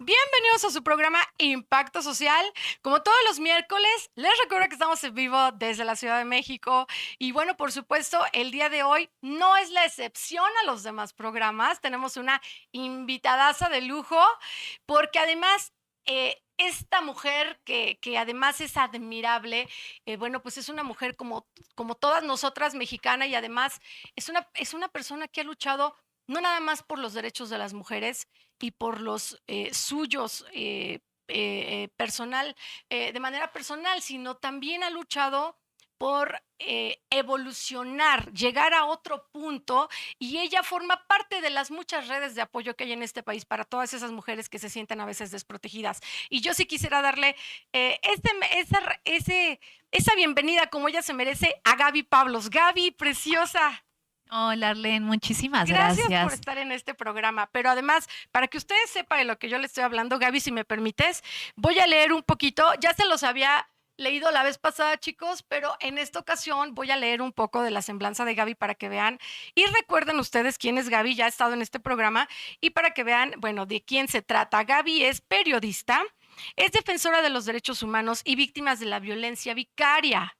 Bienvenidos a su programa Impacto Social. Como todos los miércoles, les recuerdo que estamos en vivo desde la Ciudad de México. Y bueno, por supuesto, el día de hoy no es la excepción a los demás programas. Tenemos una invitadaza de lujo, porque además esta mujer que además es admirable, bueno, pues es una mujer como todas nosotras, mexicana, y además es una persona que ha luchado no nada más por los derechos de las mujeres y por los suyos personal, de manera personal, sino también ha luchado por evolucionar, llegar a otro punto, y ella forma parte de las muchas redes de apoyo que hay en este país para todas esas mujeres que se sienten a veces desprotegidas. Y yo sí quisiera darle esa bienvenida como ella se merece a Gaby Pablos. Gaby, preciosa. Hola, Arlen, muchísimas Gracias por gracias. estar en este programa, pero además, para que ustedes sepan de lo que yo les estoy hablando, Gaby, si me permites, voy a leer un poquito, ya se los había leído la vez pasada, chicos, pero en esta ocasión voy a leer un poco de la semblanza de Gaby para que vean y recuerden ustedes quién es Gaby, ya ha estado en este programa, y para que vean, bueno, de quién se trata. Gaby es periodista, es defensora de los derechos humanos y víctimas de la violencia vicaria.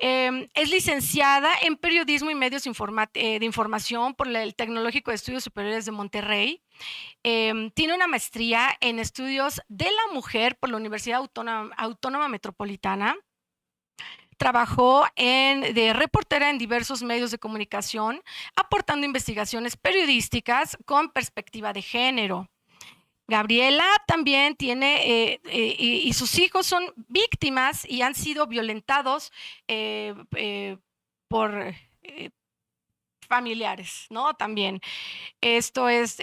Es licenciada en Periodismo y Medios de Información por el Tecnológico de Estudios Superiores de Monterrey. Tiene una maestría en Estudios de la Mujer por la Universidad Autónoma Metropolitana. Trabajó de reportera en diversos medios de comunicación, aportando investigaciones periodísticas con perspectiva de género. Gabriela también tiene, y sus hijos son víctimas y han sido violentados por familiares, ¿no? También. Esto es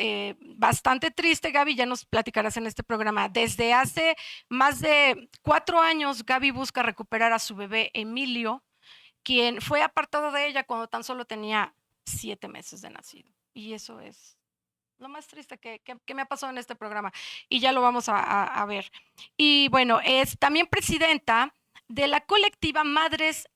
bastante triste, Gaby, ya nos platicarás en este programa. Desde hace más de 4 años, Gaby busca recuperar a su bebé Emilio, quien fue apartado de ella cuando tan solo tenía 7 meses de nacido. Y eso es lo más triste que me ha pasado en este programa, y ya lo vamos a ver. Y bueno, es también presidenta de la colectiva Madres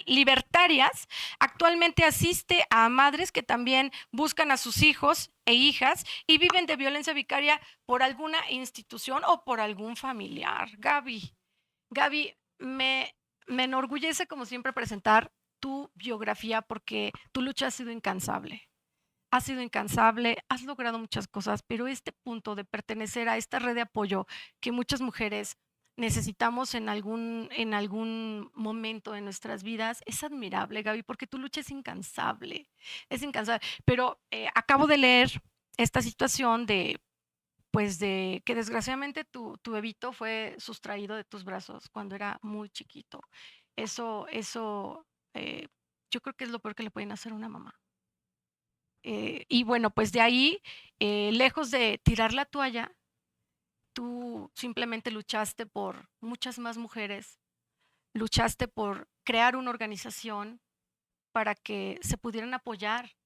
Libertarias. Actualmente asiste a madres que también buscan a sus hijos e hijas y viven de violencia vicaria por alguna institución o por algún familiar. Gaby, me enorgullece como siempre presentar tu biografía porque tu lucha ha sido incansable. Has sido incansable, has logrado muchas cosas, pero este punto de pertenecer a esta red de apoyo que muchas mujeres necesitamos en algún momento de nuestras vidas es admirable, Gaby, porque tu lucha es incansable. Pero acabo de leer esta situación pues de que desgraciadamente tu bebito fue sustraído de tus brazos cuando era muy chiquito. Eso, yo creo que es lo peor que le pueden hacer a una mamá. Y bueno, pues de ahí, lejos de tirar la toalla, tú simplemente luchaste por muchas más mujeres, luchaste por crear una organización para que se pudieran apoyar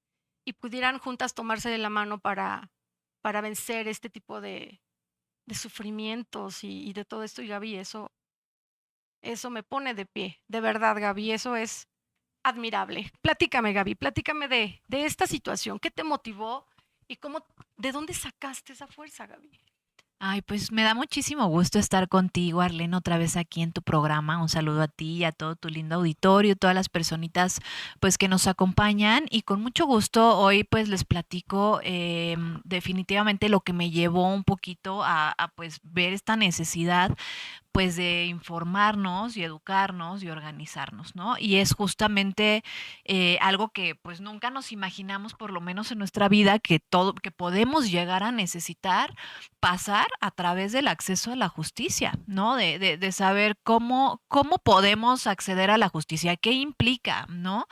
y pudieran juntas tomarse de la mano para vencer este tipo de sufrimientos y de todo esto. Y Gaby, eso me pone de pie, de verdad, Gaby, eso es admirable. Platícame, Gaby, platícame de esta situación. ¿Qué te motivó y de dónde sacaste esa fuerza, Gaby? Ay, pues me da muchísimo gusto estar contigo, Arlen, otra vez aquí en tu programa. Un saludo a ti y a todo tu lindo auditorio, todas las personitas pues que nos acompañan y con mucho gusto hoy pues les platico definitivamente lo que me llevó un poquito pues ver esta necesidad pues de informarnos y educarnos y organizarnos, ¿no? Y es justamente algo que pues nunca nos imaginamos, por lo menos en nuestra vida, que podemos llegar a necesitar pasar a través del acceso a la justicia, ¿no? De saber cómo podemos acceder a la justicia, qué implica, ¿no?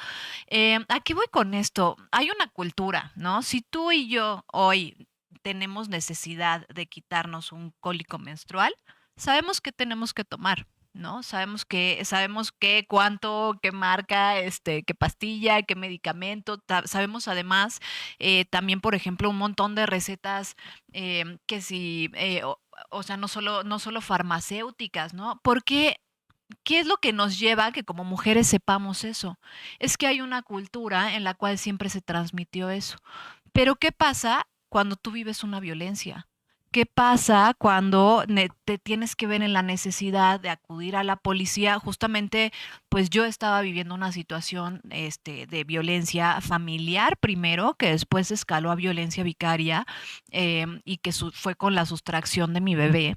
¿A qué voy con esto? Hay una cultura, ¿no? Si tú y yo hoy tenemos necesidad de quitarnos un cólico menstrual, sabemos que tenemos que tomar, ¿no? Sabemos qué, cuánto, qué marca, qué pastilla, qué medicamento. Sabemos además también, por ejemplo, un montón de recetas que si, o sea, no solo farmacéuticas, ¿no? ¿Por qué? ¿qué es lo que nos lleva a que como mujeres sepamos eso? Es que hay una cultura en la cual siempre se transmitió eso. Pero ¿qué pasa cuando tú vives una violencia? ¿Qué pasa cuando te tienes que ver en la necesidad de acudir a la policía? Justamente, pues yo estaba viviendo una situación de violencia familiar primero, que después escaló a violencia vicaria y que fue con la sustracción de mi bebé.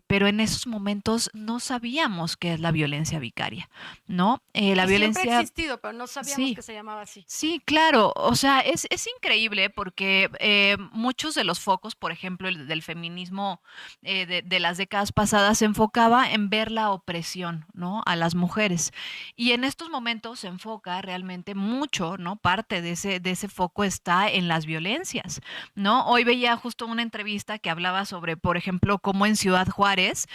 Pero en esos momentos no sabíamos qué es la violencia vicaria, ¿no? La Y siempre ha violencia, existido, pero no sabíamos sí. que se llamaba así. Sí, claro. O sea, es increíble porque muchos de los focos, por ejemplo, el del feminismo de las décadas pasadas, se enfocaba en ver la opresión, ¿no? A las mujeres. Y en estos momentos se enfoca realmente mucho, ¿no? Parte de ese foco está en las violencias, ¿no? Hoy veía justo una entrevista que hablaba sobre, por ejemplo, cómo en Ciudad Juárez,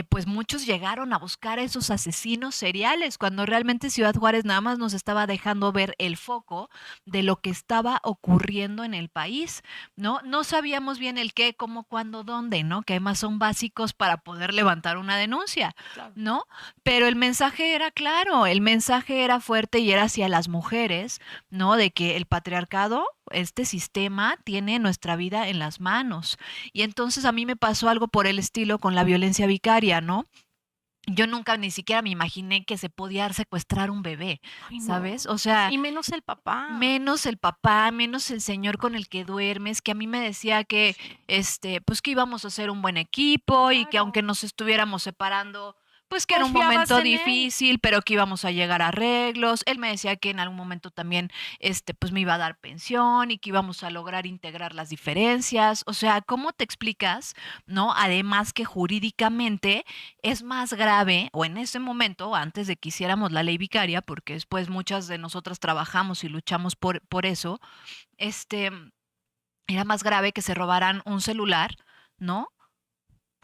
pues muchos llegaron a buscar a esos asesinos seriales, cuando realmente Ciudad Juárez nada más nos estaba dejando ver el foco de lo que estaba ocurriendo en el país, ¿no? No sabíamos bien el qué, cómo, cuándo, dónde, ¿no? Que además son básicos para poder levantar una denuncia, Claro. ¿no? Pero el mensaje era claro, el mensaje era fuerte y era hacia las mujeres, ¿no? De que el patriarcado, este sistema, tiene nuestra vida en las manos. Y entonces a mí me pasó algo por el estilo con la violencia vicaria, ¿no? Yo nunca ni siquiera me imaginé que se podía secuestrar un bebé, Ay, ¿sabes? no. O sea, Y menos el papá. menos el papá, menos el señor con el que duermes, que a mí me decía que, Sí, pues que íbamos a ser un buen equipo y que aunque claro. nos estuviéramos separando, pues que era un Confiabas momento en él. difícil, pero que íbamos a llegar a arreglos. Él me decía que en algún momento también, pues me iba a dar pensión y que íbamos a lograr integrar las diferencias. O sea, ¿cómo te explicas, no? Además que jurídicamente es más grave, o en ese momento, antes de que hiciéramos la ley vicaria, porque después muchas de nosotras trabajamos y luchamos por eso, este, era más grave que se robaran un celular, ¿no?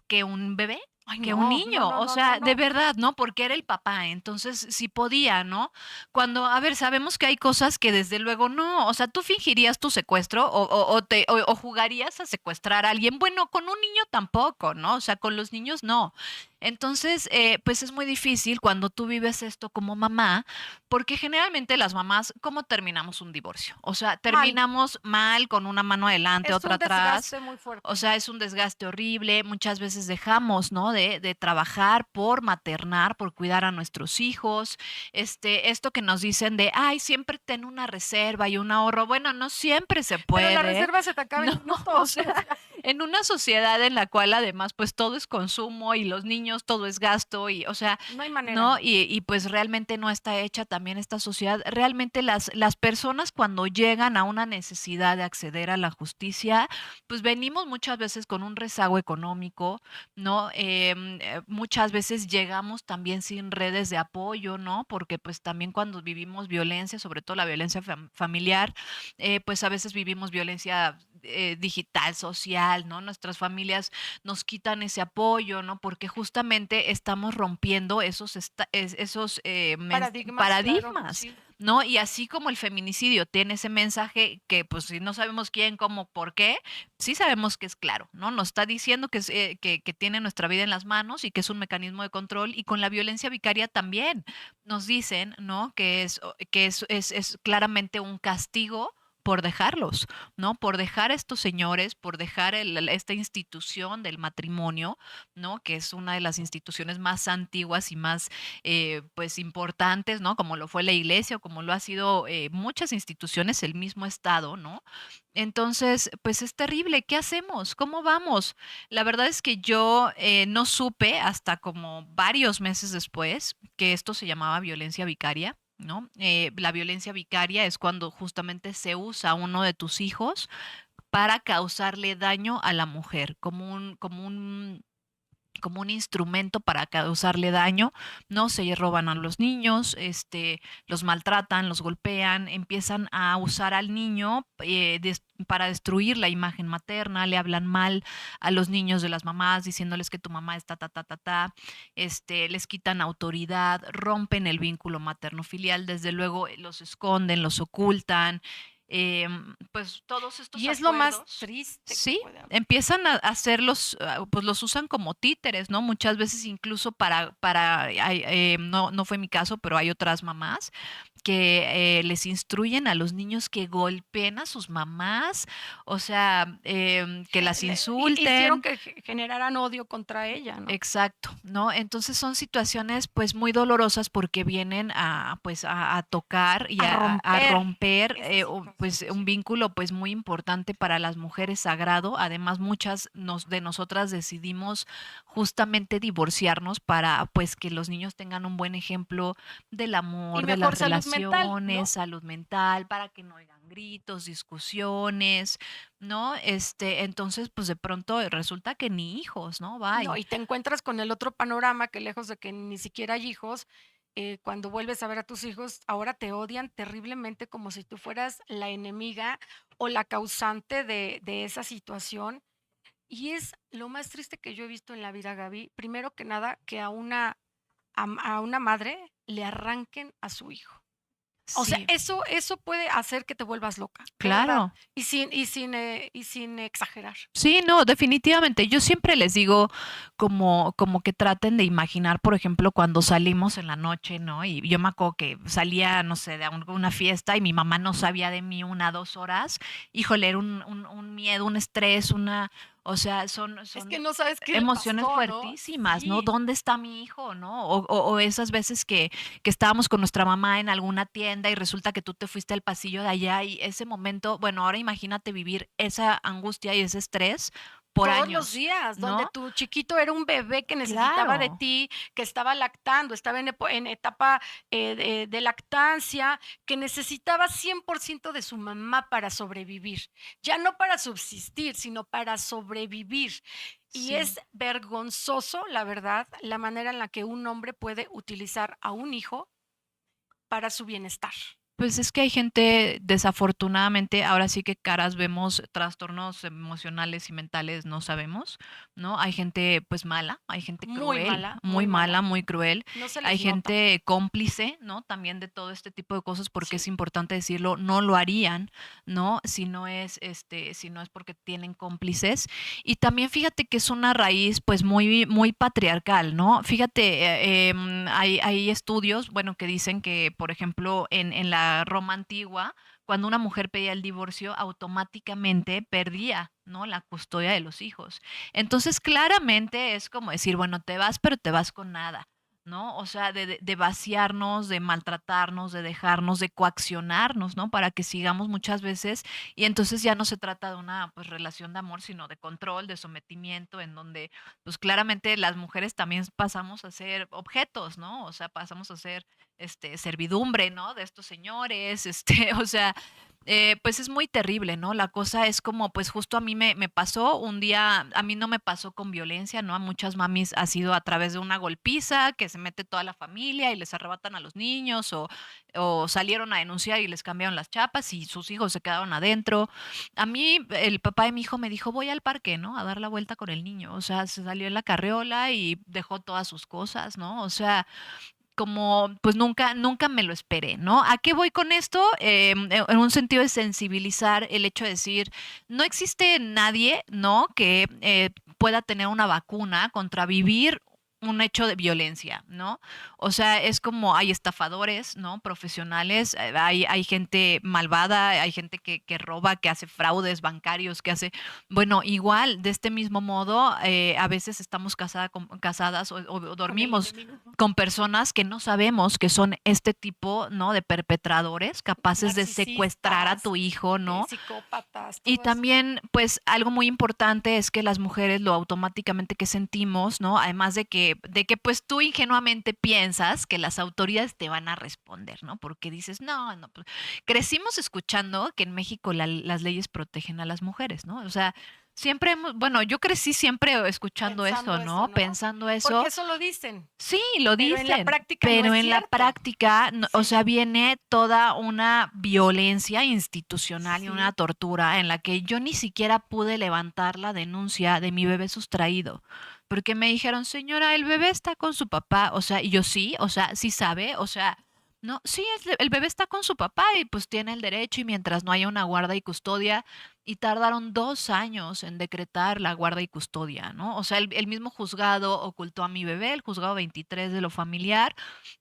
Que un bebé, Ay, que un no, no, niño, no, o no, no, sea, de no. verdad, ¿no? Porque era el papá, entonces sí podía, ¿no? Cuando, a ver, sabemos que hay cosas que desde luego no, o sea, tú fingirías tu secuestro o jugarías a secuestrar a alguien, bueno, con un niño tampoco, ¿no? O sea, con los niños no. Entonces, pues es muy difícil cuando tú vives esto como mamá, porque generalmente las mamás, ¿cómo terminamos un divorcio? O sea, Mal. terminamos mal con una mano adelante, Es otra un atrás. desgaste muy O fuerte. sea, es un desgaste horrible. Muchas veces dejamos, ¿no? De trabajar por maternar, por cuidar a nuestros hijos. Esto que nos dicen de, ay, siempre ten una reserva y un ahorro. Bueno, no siempre se Pero la puede. reserva se te acaba No, en o minutos. sea, O sea, en una sociedad en la cual además, pues todo es consumo y los niños todo es gasto y, o sea, no hay manera. ¿no? Y pues realmente no está hecha también esta sociedad. Realmente las personas cuando llegan a una necesidad de acceder a la justicia, pues venimos muchas veces con un rezago económico, ¿no? Muchas veces llegamos también sin redes de apoyo, ¿no? Porque pues también cuando vivimos violencia, sobre todo la violencia familiar, pues a veces vivimos violencia digital, social, ¿no? Nuestras familias nos quitan ese apoyo, ¿no? Porque justamente estamos rompiendo esos Paradigmas, claro, paradigmas, sí. ¿no? Y así como el feminicidio tiene ese mensaje que pues si no sabemos quién, cómo, por qué, sí sabemos que es claro, ¿no? Nos está diciendo que tiene nuestra vida en las manos y que es un mecanismo de control y con la violencia vicaria también nos dicen, ¿no? Que es claramente un castigo por dejarlos, ¿no? Por dejar a estos señores, por dejar esta institución del matrimonio, ¿no? Que es una de las instituciones más antiguas y más, pues, importantes, ¿no? Como lo fue la iglesia o como lo ha sido muchas instituciones, el mismo Estado, ¿no? Entonces, pues es terrible. ¿Qué hacemos? ¿Cómo vamos? La verdad es que yo no supe hasta como varios meses después que esto se llamaba violencia vicaria, ¿no? La violencia vicaria es cuando justamente se usa a uno de tus hijos para causarle daño a la mujer, como un instrumento para causarle daño, ¿no? Se roban a los niños, los maltratan, los golpean, empiezan a usar al niño para destruir la imagen materna, le hablan mal a los niños de las mamás, diciéndoles que tu mamá está ta, ta, ta, ta, les quitan autoridad, rompen el vínculo materno-filial, desde luego los esconden, los ocultan, pues todos estos Y es lo más acuerdos. triste que Sí, puede haber. empiezan a hacerlos, pues los usan como títeres, ¿no? Muchas veces incluso no fue mi caso, pero hay otras mamás que les instruyen a los niños que golpeen a sus mamás, o sea, que las Hicieron insulten. que generaran odio contra ella, ¿no? Exacto, ¿no? Entonces son situaciones pues muy dolorosas porque vienen a pues a tocar y A a romper romper esa pues situación, un sí. vínculo pues muy importante para las mujeres sagrado. Además de nosotras decidimos justamente divorciarnos para pues que los niños tengan un buen ejemplo del Y amor, de las mejor salud mental, relaciones, ¿no? salud mental, para que no oigan gritos, discusiones, ¿no? Entonces, pues de pronto resulta que ni hijos, ¿no? No, Bye. y te encuentras con el otro panorama que lejos de que ni siquiera hay hijos, cuando vuelves a ver a tus hijos, ahora te odian terriblemente como si tú fueras la enemiga o la causante de esa situación. Y es lo más triste que yo he visto en la vida, Gaby. Primero que nada, que a una madre le arranquen a su hijo. O sea, Sí, eso puede hacer que te vuelvas loca, de verdad, claro. y sin exagerar. Sí, no, definitivamente. Yo siempre les digo como que traten de imaginar, por ejemplo, cuando salimos en la noche, ¿no? Y yo me acuerdo que salía, no sé, de una fiesta y mi mamá no sabía de mí 1, 2 horas. Híjole, era un miedo, un estrés, o sea, Es que son no sabes qué le emociones pasó, ¿no? fuertísimas, ¿no? Sí, ¿Dónde está mi hijo, no? O esas veces que estábamos con nuestra mamá en alguna tienda y resulta que tú te fuiste al pasillo de allá y ese momento, bueno, ahora imagínate vivir esa angustia y ese estrés por todos los años, días, donde ¿no? tu chiquito era un bebé que necesitaba de Claro. ti, que estaba lactando, estaba en etapa, de lactancia, que necesitaba 100% de su mamá para sobrevivir, ya no para subsistir, sino para sobrevivir. Y Sí. es vergonzoso, la verdad, la manera en la que un hombre puede utilizar a un hijo para su bienestar. Pues es que hay gente, desafortunadamente, ahora sí que caras vemos, trastornos emocionales y mentales no sabemos, ¿no? Hay gente pues mala, hay gente cruel, muy Muy mala, mala, muy cruel, no se hay les nota. gente cómplice, ¿no? También de todo este tipo de cosas, porque es Sí. importante decirlo, no lo harían, ¿no? Si no es porque tienen cómplices. Y también fíjate que es una raíz pues muy patriarcal, ¿no? Fíjate, hay estudios, bueno, que dicen que, por ejemplo, en la Roma antigua, cuando una mujer pedía el divorcio, automáticamente perdía, ¿no? La custodia de los hijos. Entonces, claramente es como decir, bueno, te vas, pero te vas con nada. ¿No? O sea, de vaciarnos, de maltratarnos, de dejarnos, de coaccionarnos, ¿no? Para que sigamos muchas veces y entonces ya no se trata de una pues relación de amor, sino de control, de sometimiento, en donde pues claramente las mujeres también pasamos a ser objetos, ¿no? O sea, pasamos a ser servidumbre, ¿no? De estos señores, o sea, pues es muy terrible, ¿no? La cosa es como, pues justo a mí me pasó un día, a mí no me pasó con violencia, ¿no? A muchas mamis ha sido a través de una golpiza, que se mete toda la familia y les arrebatan a los niños, o salieron a denunciar y les cambiaron las chapas y sus hijos se quedaron adentro. A mí, el papá de mi hijo me dijo, voy al parque, ¿no? A dar la vuelta con el niño. O sea, se salió en la carriola y dejó todas sus cosas, ¿no? O sea, como pues nunca me lo esperé, ¿no? ¿A qué voy con esto? En un sentido de sensibilizar el hecho de decir, no existe nadie, ¿no? Que pueda tener una vacuna contra vivir un hecho de violencia, ¿no? O sea, es como hay estafadores, ¿no? Profesionales, hay gente malvada, hay gente que roba, que hace fraudes bancarios, que hace, bueno, igual, de este mismo modo, a veces estamos casadas o Con el dormimos enemigo, con personas que no sabemos que son este tipo, ¿no? De perpetradores capaces de secuestrar a narcisistas, tu hijo, ¿no? psicópatas, Y todo eso. también, pues, algo muy importante es que las mujeres lo automáticamente que sentimos, ¿no? Además de que pues tú ingenuamente piensas que las autoridades te van a responder, ¿no? Porque dices, no, no, pues, crecimos escuchando que en México las leyes protegen a las mujeres, ¿no? O sea, bueno, yo crecí siempre escuchando eso, Pensando eso, ¿no? ¿no? Pensando Porque eso. eso lo dicen, Sí, lo pero en la dicen, práctica no pero es en la cierto. práctica, o Sí, sea, viene toda una violencia institucional y una sí. tortura en la que yo ni siquiera pude levantar la denuncia de mi bebé sustraído, porque me dijeron, señora, el bebé está con su papá, o sea, y yo sí, o sea, sí sabe, o sea, No, sí, el bebé está con su papá y pues tiene el derecho y mientras no haya una guarda y custodia, y tardaron 2 años en decretar la guarda y custodia, ¿no? O sea, el mismo juzgado ocultó a mi bebé, el juzgado 23 de lo familiar,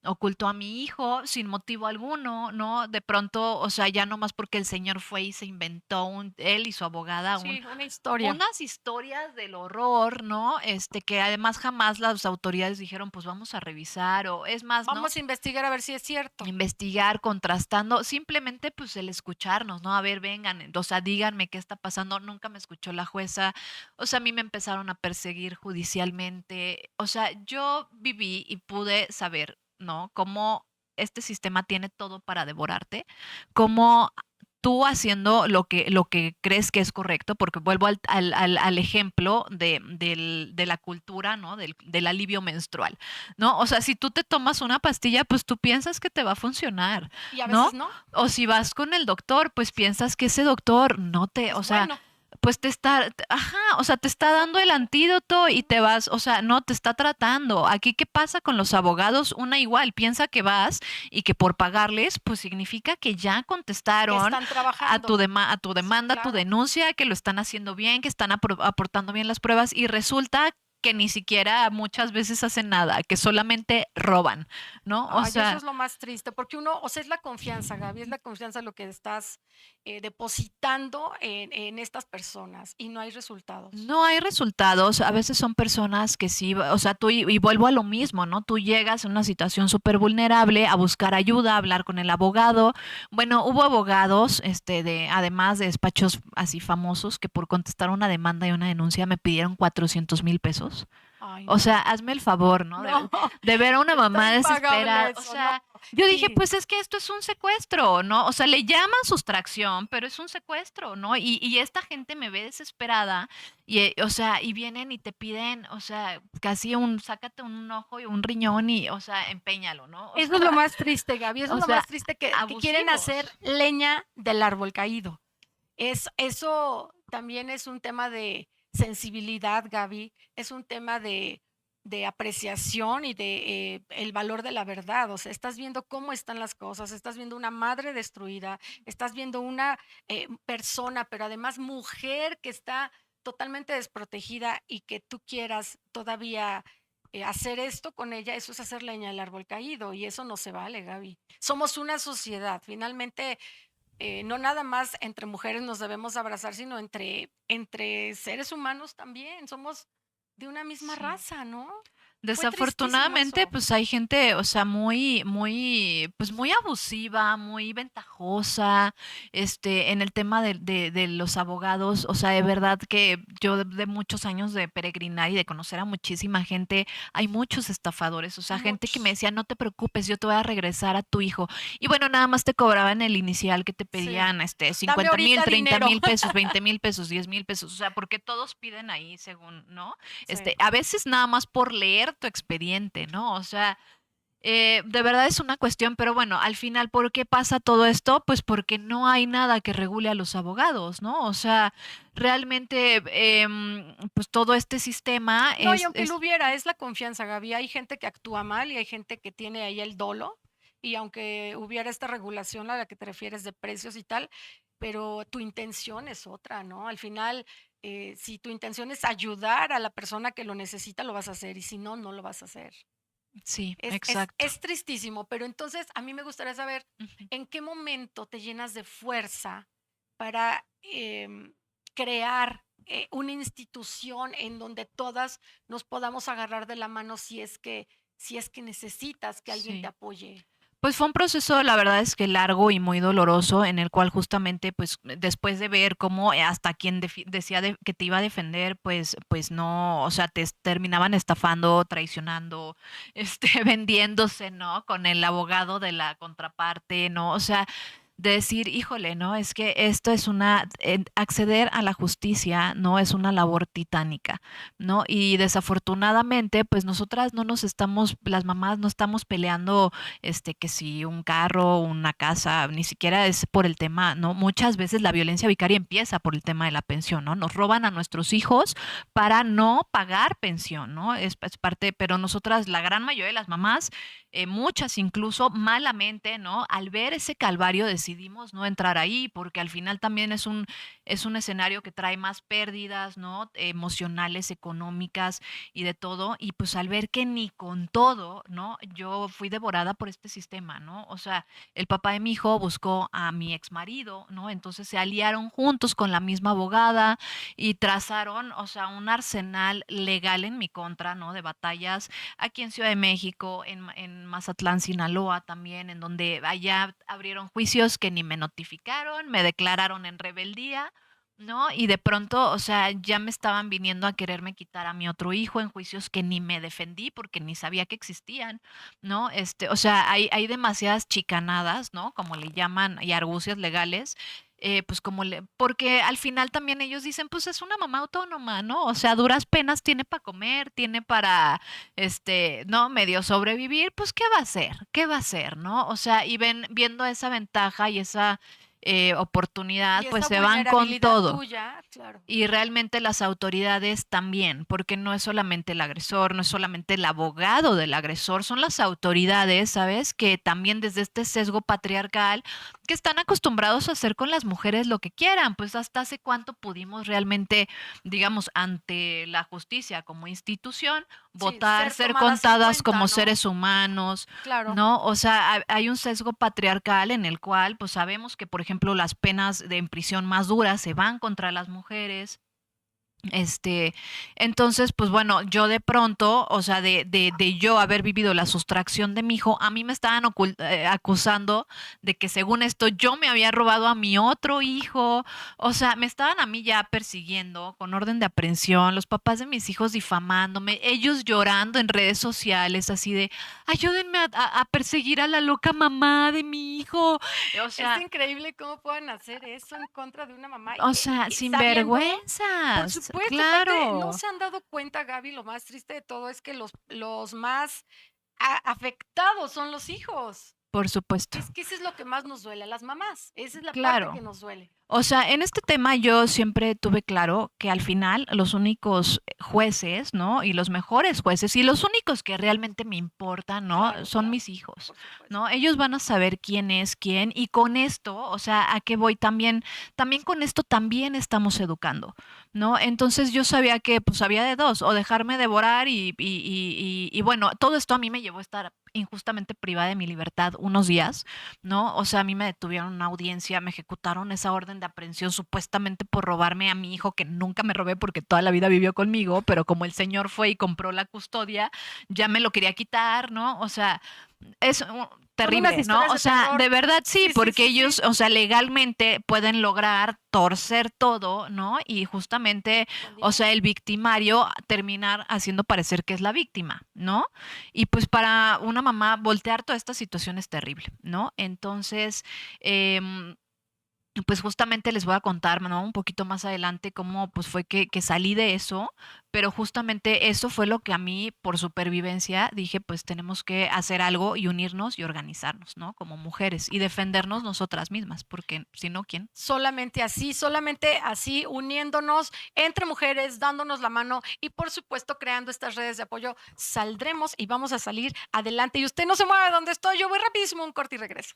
ocultó a mi hijo sin motivo alguno, ¿no? De pronto, o sea, ya nomás porque el señor fue y se inventó él y su abogada Sí, una historia. unas historias del horror, ¿no? Que además jamás las autoridades dijeron, pues vamos a revisar, o es más, ¿no? Vamos a investigar a ver si es cierto. Investigar, contrastando, simplemente pues el escucharnos, ¿no? A ver, vengan, o sea, díganme qué está pasando. Nunca me escuchó la jueza, o sea, a mí me empezaron a perseguir judicialmente, o sea, yo viví y pude saber, ¿no? Cómo este sistema tiene todo para devorarte, cómo tú haciendo lo que crees que es correcto, porque vuelvo al ejemplo de la cultura, ¿no? Del alivio menstrual, ¿no? O sea, si tú te tomas una pastilla, pues tú piensas que te va a funcionar, Y a ¿no? veces no. O si vas con el doctor, pues piensas que ese doctor o Es sea, bueno. pues ajá, o sea, te está dando el antídoto y te vas, o sea, no te está tratando. Aquí, ¿qué pasa con los abogados? Una igual, piensa que vas y que por pagarles, pues significa que ya Que contestaron están trabajando. a tu Sí, demanda, a tu claro. denuncia, que lo están haciendo bien, que están aportando bien las pruebas y resulta que ni siquiera muchas veces hacen nada, que solamente roban, ¿no? O Ay, eso es sea, lo más triste, porque uno, o sea, es la confianza, Gaby, es la confianza lo que estás depositando en estas personas y no hay resultados. no hay resultados, a veces son personas que sí, o sea, y vuelvo a lo mismo, ¿no? Tú llegas en una situación súper vulnerable a buscar ayuda, a hablar con el abogado. Bueno, hubo abogados, además de despachos así famosos, que por contestar una demanda y una denuncia me pidieron 400,000 pesos. Ay, O sea, no. hazme el favor, ¿no? No, De ver a una está mamá impagable desesperada. O eso, no. sea, yo dije, Sí, pues es que esto es un secuestro, ¿no? O sea, le llaman sustracción, pero es un secuestro, ¿no? Y esta gente me ve desesperada o sea, y vienen y te piden, o sea, casi sácate un ojo y un riñón y, o sea, empeñalo, ¿no? eso es lo más triste, Gaby, eso es O lo sea, más triste que quieren hacer abusivos. leña del árbol caído. Eso también es un tema de sensibilidad, Gaby, es un tema de apreciación y de el valor de la verdad. O sea, estás viendo cómo están las cosas, estás viendo una madre destruida, estás viendo una persona, pero además mujer que está totalmente desprotegida y que tú quieras todavía hacer esto con ella, eso es hacer leña del árbol caído y eso no se vale, Gaby. Somos una sociedad, finalmente no nada más entre mujeres nos debemos abrazar, sino entre seres humanos también. Somos de una misma Sí. raza, ¿no? Fue tristísimo Desafortunadamente, eso. pues hay gente, o sea, pues muy abusiva, muy ventajosa, en el tema de los abogados, o sea, de verdad que yo de muchos años de peregrinar y de conocer a muchísima gente, hay muchos estafadores, o sea, gente que me Muchos. decía, no te preocupes, yo te voy a regresar a tu hijo. Y bueno, nada más te cobraban el inicial que te Sí. pedían, Dame 50,000, ahorita treinta dinero. mil pesos, 20,000 pesos, 10,000 pesos, o sea, porque todos piden ahí según, ¿no? Sí. A veces nada más por leer tu expediente, ¿no? O sea, de verdad es una cuestión, pero bueno, al final, ¿por qué pasa todo esto? Pues porque no hay nada que regule a los abogados, ¿no? O sea, realmente, pues todo este sistema No, y aunque lo hubiera, es la confianza, Gaby. Hay gente que actúa mal y hay gente que tiene ahí el dolo. Y aunque hubiera esta regulación a la que te refieres de precios y tal, pero tu intención es otra, ¿no? Al final, si tu intención es ayudar a la persona que lo necesita, lo vas a hacer. Y si no, no lo vas a hacer. sí, Es exacto. tristísimo, pero entonces a mí me gustaría saber Ujú. en qué momento te llenas de fuerza para crear una institución en donde todas nos podamos agarrar de la mano si es que necesitas que alguien te Sí. apoye. Pues fue un proceso, la verdad es que largo y muy doloroso, en el cual justamente, pues, después de ver cómo hasta quien decía que te iba a defender, pues no, o sea, terminaban estafando, traicionando, vendiéndose, ¿no? Con el abogado de la contraparte, ¿no? O sea, de decir, híjole, ¿no? Es que esto es acceder a la justicia, ¿no? Es una labor titánica, ¿no? Y desafortunadamente, pues nosotras no nos estamos, las mamás no estamos peleando, que si un carro, una casa, ni siquiera es por el tema, ¿no? Muchas veces la violencia vicaria empieza por el tema de la pensión, ¿no? Nos roban a nuestros hijos para no pagar pensión, ¿no? Es parte, pero nosotras, la gran mayoría de las mamás, muchas incluso malamente, ¿no? Al ver ese calvario decidimos no entrar ahí porque al final también es un escenario que trae más pérdidas, ¿no? Emocionales, económicas y de todo. Y pues al ver que ni con todo, ¿no? Yo fui devorada por este sistema, ¿no? O sea, el papá de mi hijo buscó a mi ex marido, ¿no? Entonces se aliaron juntos con la misma abogada y trazaron, o sea, un arsenal legal en mi contra, ¿no? De batallas aquí en Ciudad de México, en Mazatlán, Sinaloa también, en donde allá abrieron juicios que ni me notificaron, me declararon en rebeldía, ¿no? Y de pronto, o sea, ya me estaban viniendo a quererme quitar a mi otro hijo en juicios que ni me defendí porque ni sabía que existían, ¿no? O sea, hay demasiadas chicanadas, ¿no? Como le llaman, y argucias legales, pues porque al final también ellos dicen, pues es una mamá autónoma, ¿no? O sea, a duras penas tiene para comer, tiene para, ¿no? Medio sobrevivir, pues ¿qué va a hacer? ¿Qué va a hacer, no? O sea, y viendo esa ventaja y esa oportunidad, Y pues esa se van con vulnerabilidad todo. tuya, claro. Y realmente las autoridades también, porque no es solamente el agresor, no es solamente el abogado del agresor, son las autoridades, ¿sabes? Que también desde este sesgo patriarcal, que están acostumbrados a hacer con las mujeres lo que quieran, pues hasta hace cuánto pudimos realmente, digamos, ante la justicia como institución, Sí, votar, ser ser tomadas en contadas cuenta, como ¿no? seres humanos, Claro. ¿no? O sea, hay un sesgo patriarcal en el cual, pues sabemos que, por ejemplo, las penas en prisión más duras se van contra las mujeres. Este, entonces, pues bueno, yo de pronto, o sea, de yo haber vivido la sustracción de mi hijo, a mí me estaban acusando de que según esto yo me había robado a mi otro hijo, o sea, me estaban a mí ya persiguiendo con orden de aprehensión, los papás de mis hijos difamándome, ellos llorando en redes sociales, así de, ayúdenme a perseguir a la loca mamá de mi hijo, o Es sea, increíble cómo pueden hacer eso en contra de una mamá o sea, y sin sabiendo, por vergüenzas, supuesto, aparte, no claro. se han dado cuenta, Gaby, lo más triste de todo es que los más afectados son los hijos. Por supuesto, Es que eso es lo que más nos duele a las mamás. Esa es la parte claro. que nos duele. O sea, en este tema yo siempre tuve claro que al final los únicos jueces, ¿no? Y los mejores jueces y los únicos que realmente me importan, ¿no? Claro, Son claro, mis hijos, por supuesto. ¿no? Ellos van a saber quién es quién y con esto, o sea, ¿a qué voy también? También con esto también estamos educando, ¿no? Entonces yo sabía que pues había de dos, o dejarme devorar y bueno, todo esto a mí me llevó a estar injustamente privada de mi libertad unos días, ¿no? O sea, a mí me detuvieron en una audiencia, me ejecutaron esa orden de aprehensión supuestamente por robarme a mi hijo, que nunca me robé porque toda la vida vivió conmigo, pero como el señor fue y compró la custodia, ya me lo quería quitar, ¿no? O sea, es Son unas terrible, ¿no? historias O de sea, terror. de verdad sí, Sí, sí, porque sí, sí. ellos, o sea, legalmente pueden lograr torcer todo, ¿no? Y justamente, Con o sea, dinero. el victimario terminar haciendo parecer que es la víctima, ¿no? Y pues para una mamá voltear toda esta situación es terrible, ¿no? Entonces, pues justamente les voy a contar, ¿no? Un poquito más adelante cómo pues fue que salí de eso, pero justamente eso fue lo que a mí, por supervivencia, dije, pues tenemos que hacer algo y unirnos y organizarnos, ¿no? Como mujeres y defendernos nosotras mismas, porque si no, ¿quién? Solamente así, uniéndonos entre mujeres, dándonos la mano y por supuesto creando estas redes de apoyo, saldremos y vamos a salir adelante. Y usted no se mueve de donde estoy, yo voy rapidísimo un corte y regreso.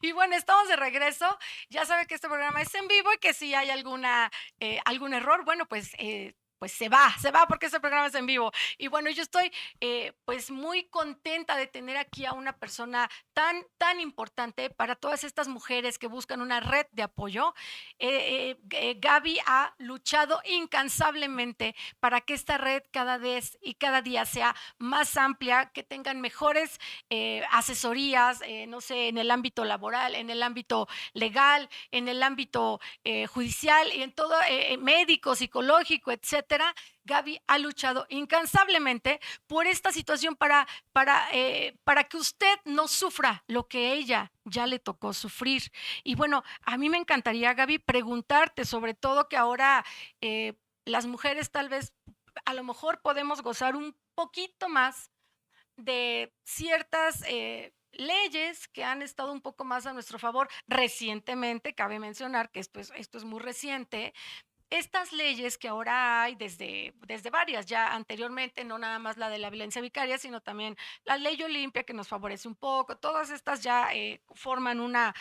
Y bueno, estamos de regreso. Ya sabe que este programa es en vivo y que si hay algún error, bueno, pues se va porque este programa es en vivo. Y bueno, yo estoy pues muy contenta de tener aquí a una persona tan importante para todas estas mujeres que buscan una red de apoyo. Gaby ha luchado incansablemente para que esta red cada vez y cada día sea más amplia, que tengan mejores asesorías, no sé, en el ámbito laboral, en el ámbito legal, en el ámbito judicial y en todo, médico, psicológico, etcétera. Gaby ha luchado incansablemente por esta situación para que usted no sufra lo que ella ya le tocó sufrir. Y bueno, a mí me encantaría, Gaby, preguntarte, sobre todo que ahora las mujeres tal vez a lo mejor podemos gozar un poquito más de ciertas leyes que han estado un poco más a nuestro favor recientemente. Cabe mencionar que esto es muy reciente. Estas leyes que ahora hay desde varias ya anteriormente, no nada más la de la violencia vicaria, sino también la ley Olimpia que nos favorece un poco, todas estas ya forman una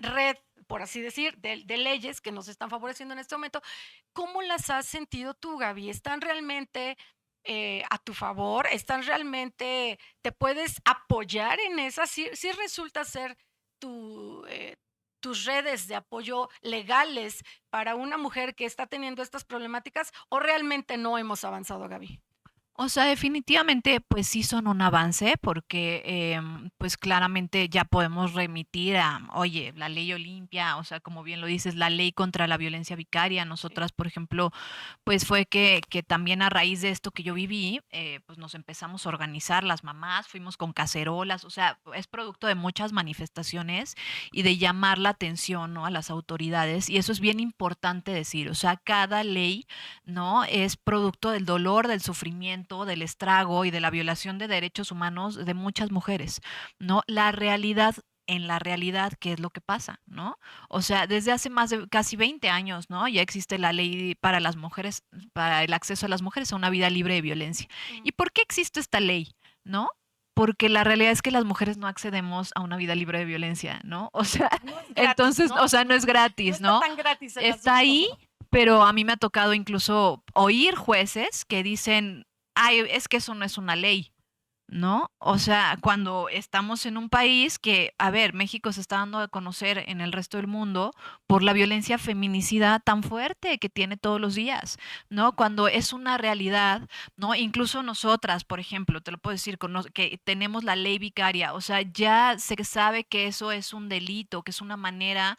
red, por así decir, de leyes que nos están favoreciendo en este momento. ¿Cómo las has sentido tú, Gaby? ¿Están realmente a tu favor? ¿Están realmente, te puedes apoyar en esas? ¿Sí resulta ser tu, tus redes de apoyo legales para una mujer que está teniendo estas problemáticas o realmente no hemos avanzado, Gaby? O sea, definitivamente, pues sí son un avance porque, pues claramente ya podemos remitir a, oye, la ley Olimpia, o sea, como bien lo dices, la ley contra la violencia vicaria. Sí. Nosotras, por ejemplo, pues fue que también a raíz de esto que yo viví, pues nos empezamos a organizar las mamás, fuimos con cacerolas, o sea, es producto de muchas manifestaciones y de llamar la atención, ¿no? A las autoridades. Y eso es bien importante decir, o sea, cada ley, ¿no? Es producto del dolor, del sufrimiento, del estrago y de la violación de derechos humanos de muchas mujeres, ¿no? La realidad en la realidad, ¿qué es lo que pasa, no? O sea, desde hace más de casi 20 años, ¿no? Ya existe la ley para las mujeres, para el acceso a las mujeres a una vida libre de violencia. Mm. ¿Y por qué existe esta ley, no? Porque la realidad es que las mujeres no accedemos a una vida libre de violencia, ¿no? O sea, No es gratis, entonces, ¿no? o sea, no es No gratis, está ¿no? tan gratis el Está asunto. ahí, pero a mí me ha tocado incluso oír jueces que dicen, ay, es que eso no es una ley, ¿no? O sea, cuando estamos en un país que, a ver, México se está dando a conocer en el resto del mundo por la violencia feminicida tan fuerte que tiene todos los días, ¿no? Cuando es una realidad, ¿no? Incluso nosotras, por ejemplo, te lo puedo decir, que tenemos la ley vicaria, o sea, ya se sabe que eso es un delito, que es una manera,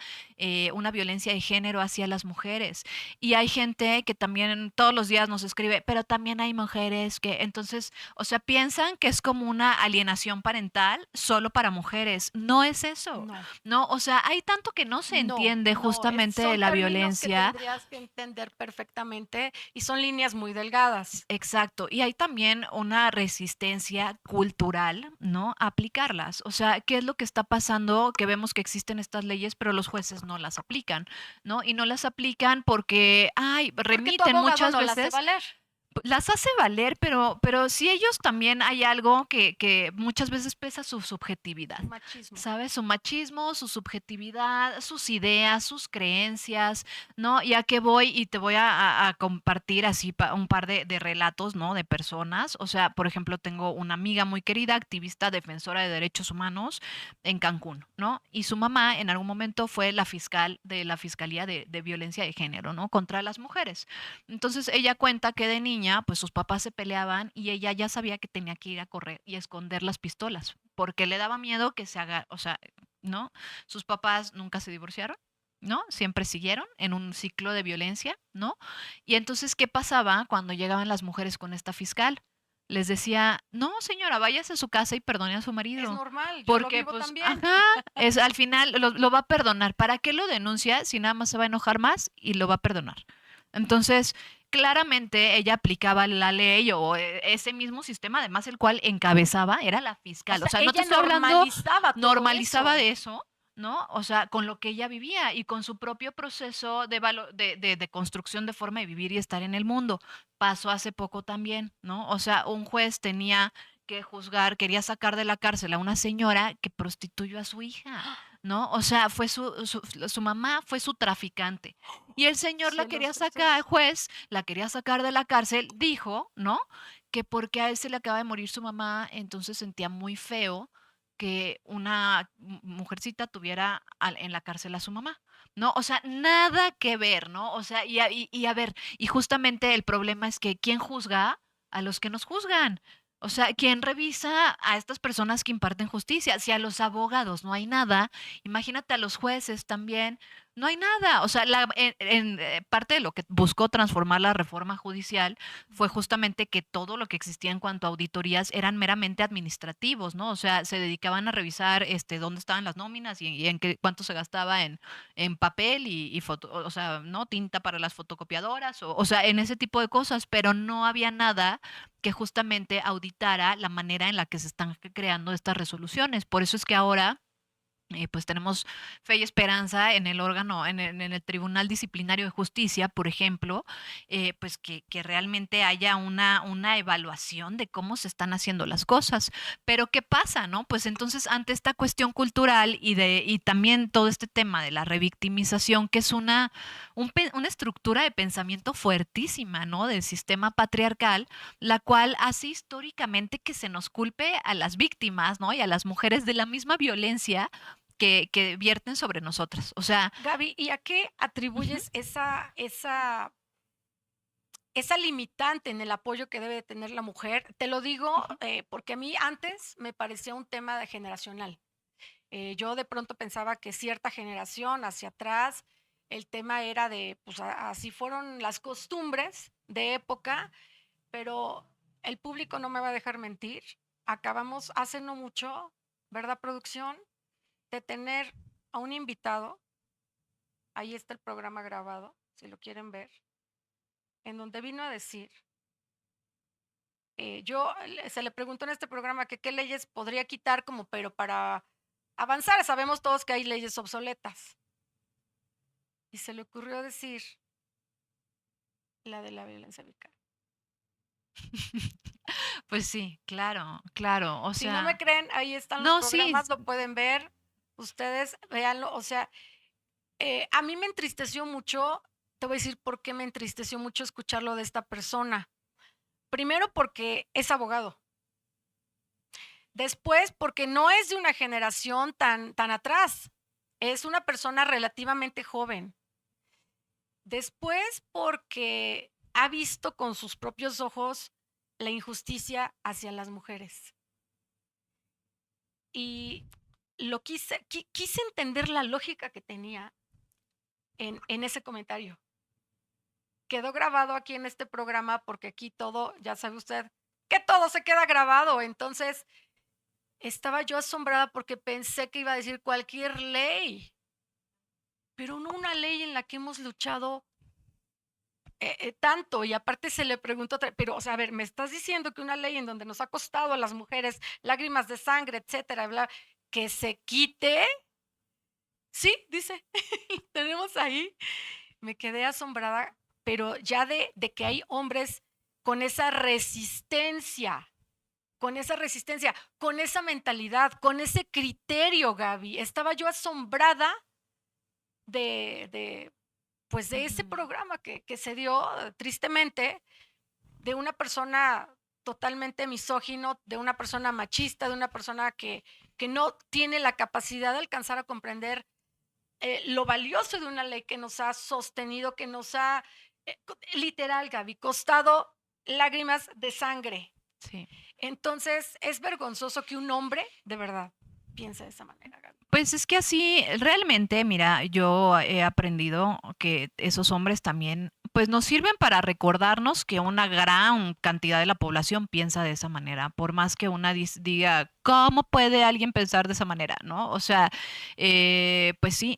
una violencia de género hacia las mujeres. Y hay gente que también todos los días nos escribe, pero también hay mujeres que, entonces, o sea, piensan que es como una alienación parental solo para mujeres. No es eso, No. ¿no? O sea, hay tanto que no se No, entiende no, justamente de son la términos que violencia. tendrías que entender perfectamente y son líneas muy delgadas. Exacto, y hay también una resistencia cultural, ¿no? A aplicarlas. O sea, ¿qué es lo que está pasando? Que vemos que existen estas leyes, pero los jueces no las aplican, ¿no? Y no las aplican porque, ay, Porque tu remiten abogado muchas no la hace veces. valer. Las hace valer, pero sí ellos también hay algo que muchas veces pesa su subjetividad, Machismo. ¿sabes? Su machismo, su subjetividad, sus ideas, sus creencias, ¿no? Y a qué voy y te voy a compartir así un par de relatos, ¿no? De personas. O sea, por ejemplo, tengo una amiga muy querida, activista, defensora de derechos humanos en Cancún, ¿no? Y su mamá en algún momento fue la fiscal de la Fiscalía de Violencia de Género, ¿no? Contra las mujeres. Entonces ella cuenta que de niña, pues sus papás se peleaban y ella ya sabía que tenía que ir a correr y esconder las pistolas, porque le daba miedo que se haga, o sea, ¿no? Sus papás nunca se divorciaron, ¿no? Siempre siguieron en un ciclo de violencia, ¿no? Y entonces, ¿qué pasaba cuando llegaban las mujeres con esta fiscal? Les decía, no, señora, váyase a su casa y perdone a su Es marido. normal, yo lo Porque, vivo pues, también. ajá, es al final lo va a perdonar. ¿Para qué lo denuncia si nada más se va a enojar más y lo va a perdonar? Entonces, claramente ella aplicaba la ley o ese mismo sistema, además el cual encabezaba, era la O fiscal. O sea, sea, no te ella estoy hablando, normalizaba todo normalizaba eso. de eso, ¿no? O sea, con lo que ella vivía y con su propio proceso de construcción de forma de vivir y estar en el mundo. Pasó hace poco también, ¿no? O sea, un juez tenía que juzgar, quería sacar de la cárcel a una señora que prostituyó a su hija. ¿no? O sea, fue su mamá fue su traficante. Y el señor la quería Cielos de sacar, el Dios. juez la quería sacar de la cárcel, dijo, ¿no? Que porque a él se le acaba de morir su mamá, entonces sentía muy feo que una mujercita tuviera en la cárcel a su mamá, ¿no? O sea, nada que ver, ¿no? O sea, y a ver, y justamente el problema es que ¿quién juzga a los que nos juzgan? O sea, ¿quién revisa a estas personas que imparten justicia? Si a los abogados no hay nada, imagínate a los jueces también, no hay nada. O sea, parte de lo que buscó transformar la reforma judicial fue justamente que todo lo que existía en cuanto a auditorías eran meramente administrativos, ¿no? O sea, se dedicaban a revisar dónde estaban las nóminas y en qué, cuánto se gastaba en papel y foto, o sea, ¿no? Tinta para las fotocopiadoras, o sea, en ese tipo de cosas, pero no había nada que justamente auditara la manera en la que se están creando estas resoluciones. Por eso es que ahora pues tenemos fe y esperanza en el órgano, en el Tribunal Disciplinario de Justicia, por ejemplo, pues que realmente haya una evaluación de cómo se están haciendo las cosas. Pero ¿qué pasa, no? Pues entonces ante esta cuestión cultural y también todo este tema de la revictimización, que es una estructura de pensamiento fuertísima, ¿no? Del sistema patriarcal, la cual hace históricamente que se nos culpe a las víctimas, ¿no? Y a las mujeres de la misma violencia que vierten sobre nosotras. O sea, Gaby, ¿y a qué ujú, atribuyes esa limitante en el apoyo que debe de tener la mujer? Te lo digo ujú, porque a mí antes me parecía un tema de generacional. Yo de pronto pensaba que cierta generación hacia atrás, el tema era de, pues así fueron las costumbres de época, pero el público no me va a dejar mentir. Acabamos hace no mucho, ¿verdad, producción? De tener a un invitado, ahí está el programa grabado, si lo quieren ver, en donde vino a decir, se le preguntó en este programa que qué leyes podría quitar como, pero para avanzar, sabemos todos que hay leyes obsoletas. Y se le ocurrió decir la de la violencia vicaria. pues sí, claro, claro. O Si no me sea, creen, ahí están los no, sí, programas, lo pueden ver, ustedes véanlo. O sea, a mí me entristeció mucho, te voy a decir por qué me entristeció mucho escucharlo de esta persona. Primero porque es abogado. Después porque no es de una generación tan atrás. Es una persona relativamente joven. Después porque ha visto con sus propios ojos la injusticia hacia las mujeres. Y quise entender la lógica que tenía en ese comentario. Quedó grabado aquí en este programa porque aquí todo, ya sabe usted, que todo se queda grabado. Entonces, estaba yo asombrada porque pensé que iba a decir cualquier ley, pero no una ley en la que hemos luchado tanto. Y aparte se le preguntó, pero, o sea, a ver, me estás diciendo que una ley en donde nos ha costado a las mujeres lágrimas de sangre, etcétera, bla, que se quite. Sí, dice, tenemos ahí. Me quedé asombrada, pero ya de que hay hombres con esa resistencia, con esa resistencia, con esa mentalidad, con ese criterio, Gaby. Estaba yo asombrada de pues de ese ujú, programa que se dio tristemente de una persona totalmente misógino, de una persona machista, de una persona que no tiene la capacidad de alcanzar a comprender lo valioso de una ley que nos ha sostenido, que nos ha, literal, Gaby, costado lágrimas de sangre. sí. Entonces, es vergonzoso que un hombre, de verdad, piense de esa manera, Gaby. Pues es que así, realmente, mira, yo he aprendido que esos hombres también, pues nos sirven para recordarnos que una gran cantidad de la población piensa de esa manera, por más que una diga, ¿cómo puede alguien pensar de esa manera? ¿No? O sea, pues sí,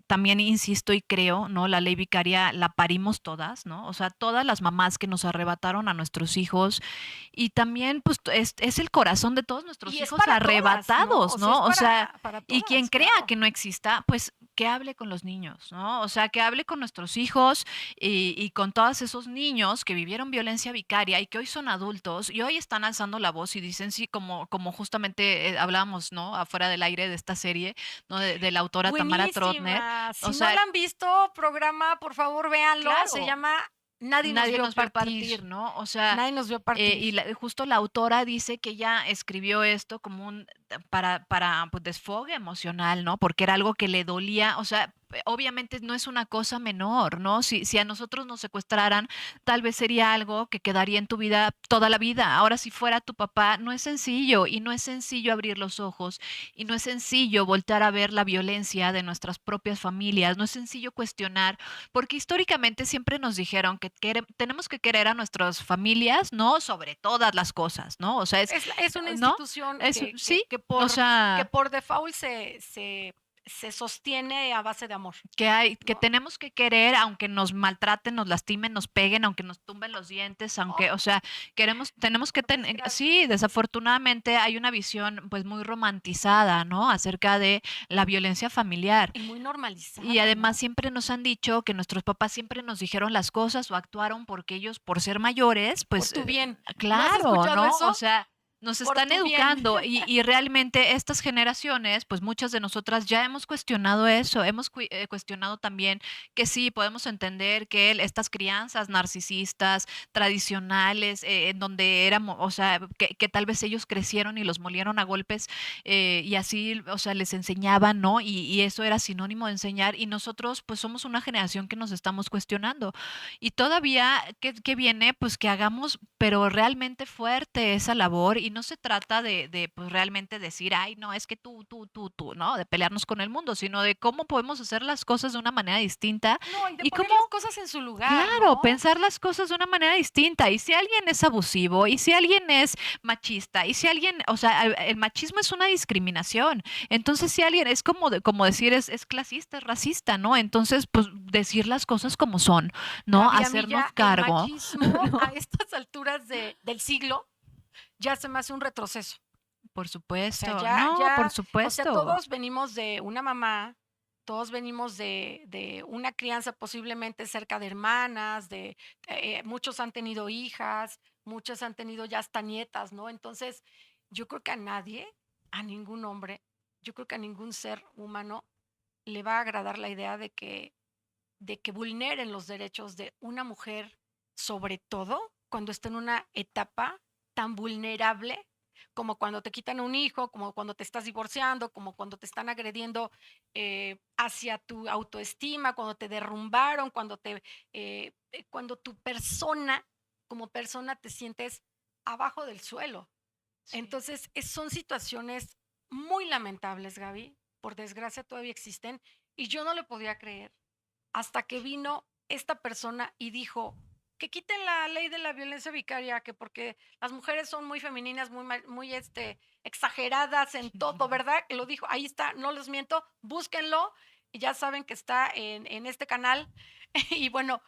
también insisto y creo, ¿no? La ley vicaria la parimos todas, ¿no? O sea, todas las mamás que nos arrebataron a nuestros hijos y también, pues, es el corazón de todos nuestros Y es hijos para todas, ¿no? arrebatados, O sea, es ¿no? O sea, para y quien todas, crea claro. que no exista, pues que hable con los niños, ¿no? O sea, que hable con nuestros hijos y con todos esos niños que vivieron violencia vicaria y que hoy son adultos y hoy están alzando la voz y dicen, sí, como justamente hablábamos, ¿no? Afuera del aire de esta serie, ¿no? De la autora Tamara Trotner. Buenísima. Si O no sea, la han visto, programa, por favor, véanlo. Se claro, llama Nadie nos nadie vio nos vio partir. partir, ¿no? O sea, Nadie nos vio partir. justo la autora dice que ella escribió esto como para pues, desfogue emocional, ¿no? Porque era algo que le dolía, o sea, obviamente no es una cosa menor, ¿no? Si a nosotros nos secuestraran, tal vez sería algo que quedaría en tu vida toda la vida. Ahora, si fuera tu papá, no es sencillo y no es sencillo abrir los ojos y no es sencillo voltar a ver la violencia de nuestras propias familias, no es sencillo cuestionar, porque históricamente siempre nos dijeron que tenemos que querer a nuestras familias, ¿no? Sobre todas las cosas, ¿no? O sea, Es una ¿no? institución Sí, que o que sea, por default se sostiene a base de amor, que ¿no? tenemos que querer, aunque nos maltraten, nos lastimen, nos peguen, aunque nos tumben los dientes, Oh, aunque, o sea, tenemos que por tener, desgracia. sí, desafortunadamente hay una visión pues muy romantizada, ¿no? Acerca de la violencia familiar. Y muy Y normalizada, además ¿no? siempre nos han dicho que nuestros papás siempre nos dijeron las cosas o actuaron porque ellos, por ser mayores, Por pues tu bien. ¿No has claro, escuchado ¿no? O eso? sea, nos Por están tu bien. educando y realmente estas generaciones, pues muchas de nosotras ya hemos cuestionado eso, hemos cuestionado también que sí, podemos entender que estas crianzas narcisistas, tradicionales, en donde éramos, o sea, que tal vez ellos crecieron y los molieron a golpes y así, o sea, les enseñaban, ¿no? Y eso era sinónimo de enseñar y nosotros pues somos una generación que nos estamos cuestionando. Y todavía, ¿qué viene? Pues que hagamos, pero realmente fuerte esa labor y no se trata de pues realmente decir, ay, no, es que tú, ¿no? De pelearnos con el mundo, sino de cómo podemos hacer las cosas de una manera distinta No, y de y poner cómo, las cosas en su lugar, claro, ¿no? pensar las cosas de una manera distinta. Y si alguien es abusivo, y si alguien es machista, y si alguien, o sea, el machismo es una discriminación. Entonces, si alguien es como decir, es clasista, es racista, ¿no? Entonces, pues decir las cosas como son, ¿no? Gaby, a mí Hacernos ya el cargo, machismo ¿no? a estas alturas del siglo ya se me hace un retroceso. Por O sea, supuesto, no, por o sea, supuesto. todos venimos de una mamá, todos venimos de una crianza posiblemente cerca de hermanas, muchos han tenido hijas, muchas han tenido ya hasta nietas, ¿no? Entonces, yo creo que a nadie, a ningún hombre, yo creo que a ningún ser humano le va a agradar la idea de que vulneren los derechos de una mujer, sobre todo cuando está en una etapa tan vulnerable como cuando te quitan un hijo, como cuando te estás divorciando, como cuando te están agrediendo hacia tu autoestima, cuando te derrumbaron, cuando tu persona, como persona, te sientes abajo del suelo. Sí. Entonces, son situaciones muy lamentables, Gaby. Por desgracia todavía existen y yo no le podía creer hasta que vino esta persona y dijo que quiten la ley de la violencia vicaria, que porque las mujeres son muy femeninas, muy exageradas en todo, ¿verdad? Lo dijo, ahí está, no les miento, búsquenlo, y ya saben que está en este canal. Y bueno,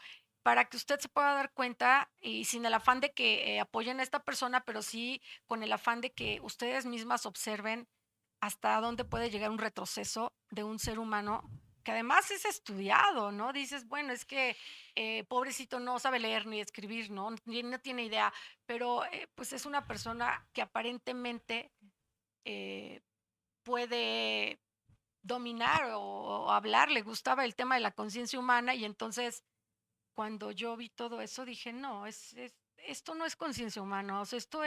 para que usted se pueda dar cuenta y sin el afán de que apoyen a esta persona, pero sí con el afán de que ustedes mismas observen hasta dónde puede llegar un retroceso de un ser humano que además es estudiado, ¿no? Dices, bueno, es que pobrecito no sabe leer ni escribir, ¿no? No tiene idea, pero pues es una persona que aparentemente eh, puede dominar o hablar, le gustaba el tema de la conciencia humana y entonces cuando yo vi todo eso dije, no, esto no es conciencia humana, o sea, esto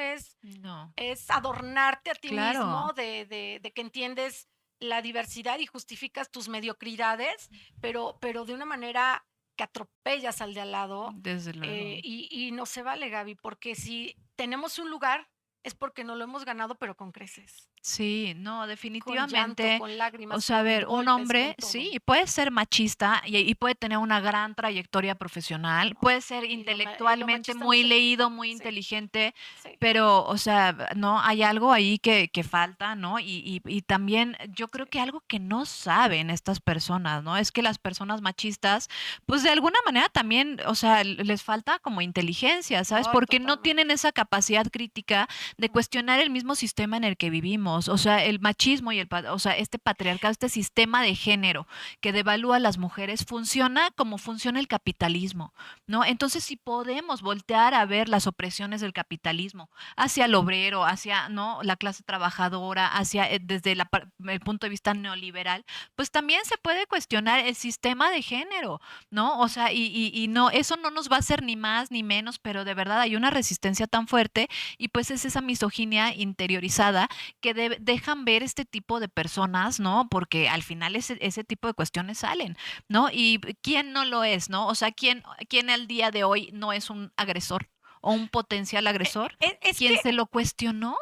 No, es adornarte a ti claro, mismo de que entiendes la diversidad y justificas tus mediocridades, pero de una manera que atropellas al de al lado desde luego. y no se vale, Gaby, porque si tenemos un lugar es porque no lo hemos ganado, pero con creces, Sí, no, con llanto, definitivamente. con O lágrimas, sea, a con ver, un golpes, con hombre, todo. sí, puede ser machista y puede tener una gran trayectoria profesional, puede ser Y lo intelectualmente machista no muy se leído, quita, muy sí, inteligente, sí, pero, o sea, no, hay algo ahí que falta, ¿no? Y también yo creo sí, que algo que no saben estas personas, ¿no? Es que las personas machistas, pues de alguna manera también, o sea, les falta como inteligencia, ¿sabes? no, Porque no totalmente. tienen esa capacidad crítica de cuestionar el mismo sistema en el que vivimos, o sea, el machismo y o sea, este patriarcado, este sistema de género que devalúa a las mujeres funciona como funciona el capitalismo, ¿no? Entonces, si podemos voltear a ver las opresiones del capitalismo hacia el obrero, hacia, ¿no?, la clase trabajadora, hacia desde el punto de vista neoliberal, pues también se puede cuestionar el sistema de género, ¿no? O sea, y no, eso no nos va a hacer ni más ni menos, pero de verdad hay una resistencia tan fuerte y pues es esa misoginia interiorizada que dejan ver este tipo de personas, ¿no? Porque al final ese tipo de cuestiones salen, ¿no? Y quién no lo es, ¿no? O sea, quién al día de hoy no es un agresor o un potencial agresor, Es quien que se lo cuestionó,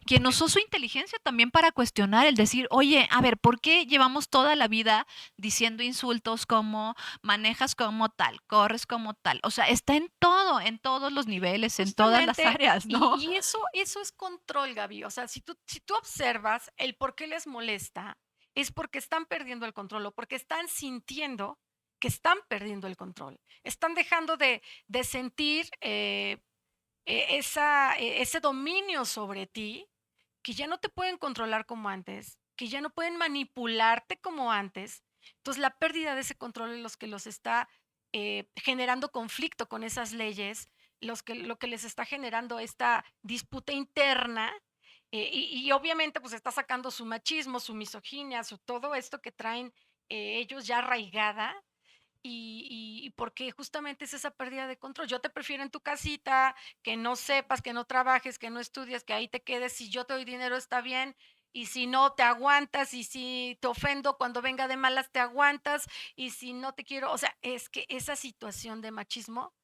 quien usó su inteligencia también para cuestionar, el decir, oye, a ver, ¿por qué llevamos toda la vida diciendo insultos como manejas como tal, corres como tal? O sea, está en todo, en todos los niveles, en todas las justamente, áreas, ¿no? y eso es control, Gaby. O sea, si tú observas el por qué les molesta, es porque están perdiendo el control o porque están sintiendo que están perdiendo el control. Están dejando de sentir ese dominio sobre ti, que ya no te pueden controlar como antes, que ya no pueden manipularte como antes. Entonces, la pérdida de ese control es los que los está generando conflicto con esas leyes, lo que les está generando esta disputa interna. Y obviamente pues está sacando su machismo, su misoginia, su todo esto que traen ellos ya arraigada, y porque justamente es esa pérdida de control. Yo te prefiero en tu casita, que no sepas, que no trabajes, que no estudies, que ahí te quedes. Si yo te doy dinero está bien, y si no te aguantas, y si te ofendo cuando venga de malas te aguantas, y si no te quiero, o sea, es que esa situación de machismo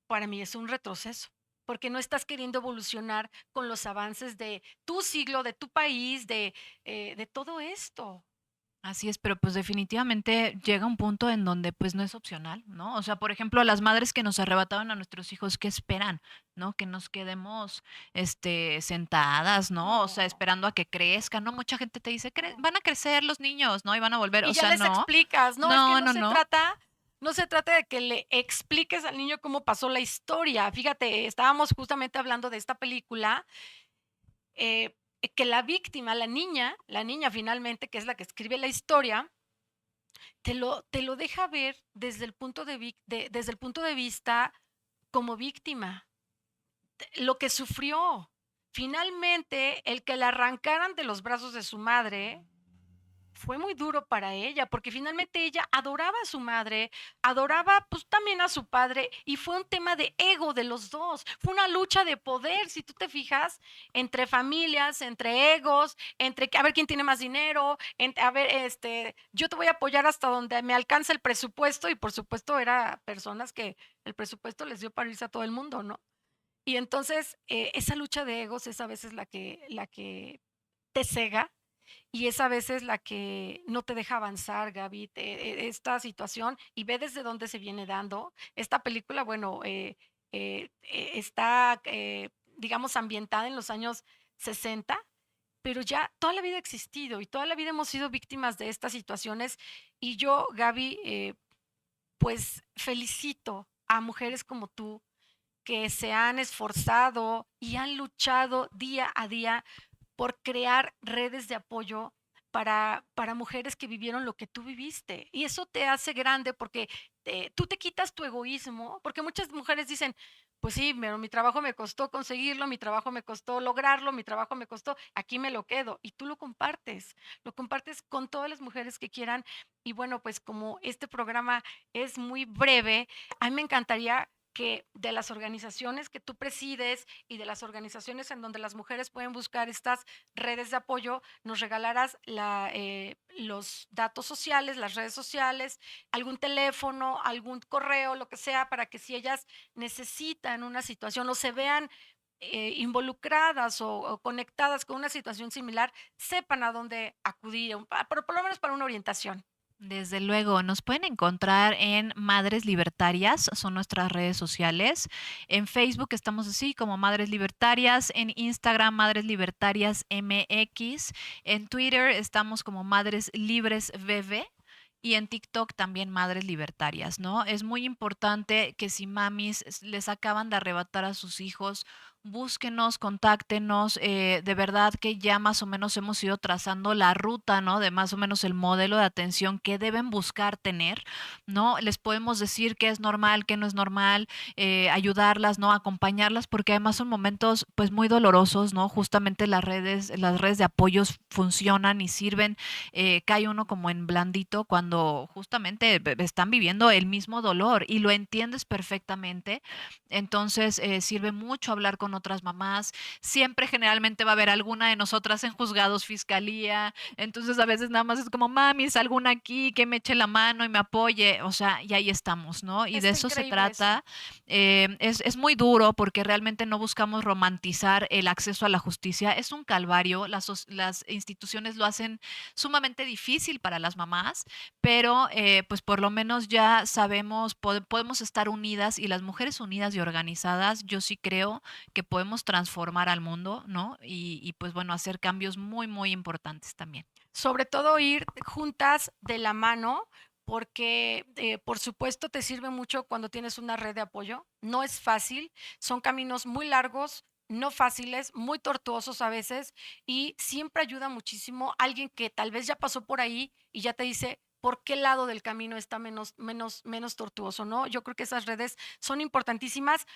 para mí es un retroceso, porque no estás queriendo evolucionar con los avances de tu siglo, de tu país, de todo esto. Así es, pero pues definitivamente llega un punto en donde pues no es opcional, ¿no? O sea, por ejemplo, las madres que nos arrebataron a nuestros hijos, ¿qué esperan? ¿No? Que nos quedemos, sentadas, ¿no? O sea, No, esperando a que crezcan, ¿no? Mucha gente te dice, no. van a crecer los niños, ¿no? Y van a volver, o Y ya sea, les no, explicas, no, es que no, no, no. no se trata de que le expliques al niño cómo pasó la historia. Fíjate, estábamos justamente hablando de esta película, que la víctima, la niña finalmente, que es la que escribe la historia, te lo deja ver desde el punto desde el punto de vista como víctima, lo que sufrió. Finalmente, el que la arrancaran de los brazos de su madre fue muy duro para ella, porque finalmente ella adoraba a su madre, adoraba pues también a su padre, y fue un tema de ego de los dos, fue una lucha de poder, si tú te fijas, entre familias, entre egos, entre a ver quién tiene más dinero, a ver, yo te voy a apoyar hasta donde me alcance el presupuesto, y por supuesto era personas que el presupuesto les dio para irse a todo el mundo, ¿no? Y entonces esa lucha de egos es a veces la que te cega, y es a veces la que no te deja avanzar, Gaby, esta situación, y ve desde dónde se viene dando. Esta película, bueno, está, digamos, ambientada en los años 60, pero ya toda la vida ha existido y toda la vida hemos sido víctimas de estas situaciones. Y yo, Gaby, pues felicito a mujeres como tú que se han esforzado y han luchado día a día por crear redes de apoyo para mujeres que vivieron lo que tú viviste. Y eso te hace grande porque tú te quitas tu egoísmo, porque muchas mujeres dicen, pues sí, pero mi trabajo me costó conseguirlo, mi trabajo me costó lograrlo, mi trabajo me costó, aquí me lo quedo. Y tú lo compartes con todas las mujeres que quieran. Y bueno, pues como este programa es muy breve, a mí me encantaría que de las organizaciones que tú presides y de las organizaciones en donde las mujeres pueden buscar estas redes de apoyo, nos regalaras los datos sociales, las redes sociales, algún teléfono, algún correo, lo que sea, para que si ellas necesitan una situación o se vean involucradas o conectadas con una situación similar, sepan a dónde acudir, pero por lo menos para una orientación. Desde luego, nos pueden encontrar en Madres Libertarias, son nuestras redes sociales. En Facebook estamos así como Madres Libertarias, en Instagram Madres Libertarias MX, en Twitter estamos como Madres Libres BB. Y en TikTok también Madres Libertarias, ¿no? Es muy importante que si mamis les acaban de arrebatar a sus hijos búsquenos, contáctenos, de verdad que ya más o menos hemos ido trazando la ruta, ¿no? De más o menos el modelo de atención que deben buscar tener, ¿no? Les podemos decir qué es normal, qué no es normal, ayudarlas, ¿no? Acompañarlas, porque además son momentos pues muy dolorosos, ¿no? Justamente las redes de apoyos funcionan y sirven, cae uno como en blandito cuando justamente están viviendo el mismo dolor y lo entiendes perfectamente. Entonces, sirve mucho hablar con otras mamás. Siempre generalmente va a haber alguna de nosotras en juzgados, fiscalía. Entonces, a veces nada más es como, mami, es alguna aquí que me eche la mano y me apoye. O sea, y ahí estamos, ¿no? Y de Está eso se increíble eso. trata. Es muy duro porque realmente no buscamos romantizar el acceso a la justicia. Es un calvario. Las instituciones lo hacen sumamente difícil para las mamás, pero pues por lo menos ya sabemos, podemos estar unidas y las mujeres unidas y organizadas, yo sí creo que podemos transformar al mundo, ¿no? Y pues bueno, hacer cambios muy, muy importantes también. Sobre todo ir juntas de la mano, porque por supuesto te sirve mucho cuando tienes una red de apoyo. No es fácil, son caminos muy largos, no fáciles, muy tortuosos a veces, y siempre ayuda muchísimo alguien que tal vez ya pasó por ahí y ya te dice por qué lado del camino está menos tortuoso, ¿no? Yo creo que esas redes son importantísimas.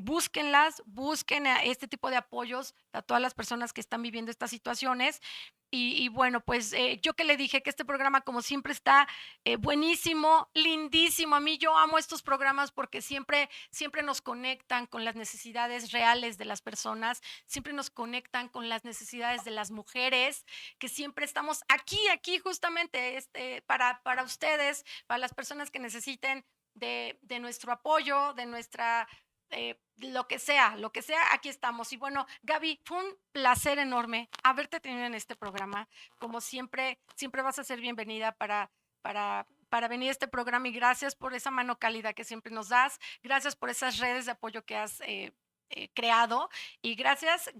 Búsquenlas, busquen a este tipo de apoyos a todas las personas que están viviendo estas situaciones. Y bueno, pues yo que le dije que este programa como siempre está buenísimo, lindísimo. A mí yo amo estos programas porque siempre nos conectan con las necesidades reales de las personas, siempre nos conectan con las necesidades de las mujeres, que siempre estamos aquí justamente para ustedes, para las personas que necesiten de nuestro apoyo, de nuestra lo que sea, aquí estamos. Y bueno, Gaby, fue un placer enorme haberte tenido en este programa. Como siempre vas a ser bienvenida para venir a este programa y gracias por esa mano cálida que siempre nos das. Gracias por esas redes de apoyo que has creado y gracias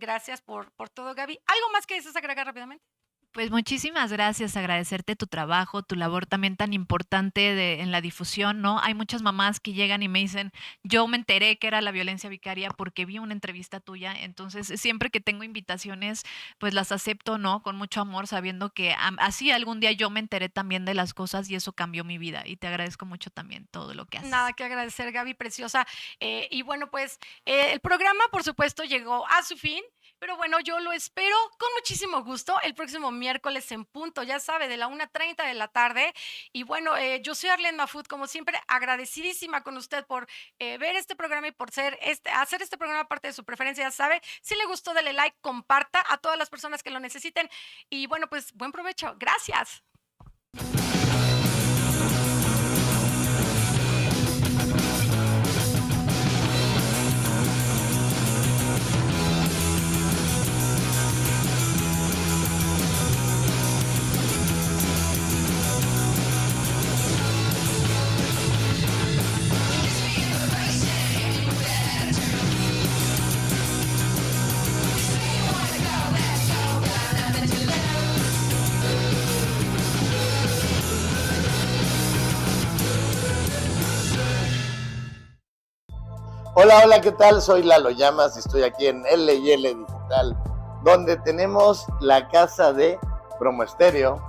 por todo, Gaby. ¿Algo más que desees agregar rápidamente? Pues muchísimas gracias, agradecerte tu trabajo, tu labor también tan importante en la difusión, ¿no? Hay muchas mamás que llegan y me dicen, yo me enteré que era la violencia vicaria porque vi una entrevista tuya, entonces siempre que tengo invitaciones, pues las acepto, ¿no? Con mucho amor, sabiendo que así algún día yo me enteré también de las cosas y eso cambió mi vida y te agradezco mucho también todo lo que Nada haces. que agradecer, Gaby, preciosa. Y bueno, pues el programa, por supuesto, llegó a su fin. Pero bueno, yo lo espero con muchísimo gusto el próximo miércoles en punto, ya sabe, de la 1:30 de la tarde. Y bueno, yo soy Arlene Mafut, como siempre, agradecidísima con usted por ver este programa y por hacer este programa parte de su preferencia, ya sabe. Si le gustó, dele like, comparta a todas las personas que lo necesiten. Y bueno, pues buen provecho. Gracias. Hola, hola, ¿qué tal? Soy Lalo Llamas y estoy aquí en L&L Digital, donde tenemos la casa de Promo Estéreo,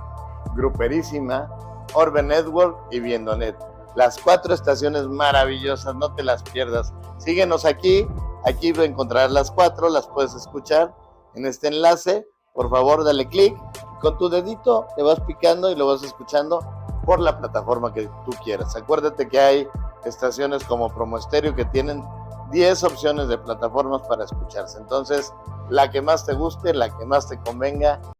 Gruperísima, Orbe Network y Viendonet. Las 4 estaciones maravillosas, no te las pierdas. Síguenos aquí encontrarás las 4, las puedes escuchar en este enlace. Por favor, dale clic. Con tu dedito te vas picando y lo vas escuchando por la plataforma que tú quieras. Acuérdate que hay estaciones como Promo Estéreo que tienen 10 opciones de plataformas para escucharse. Entonces, la que más te guste, la que más te convenga,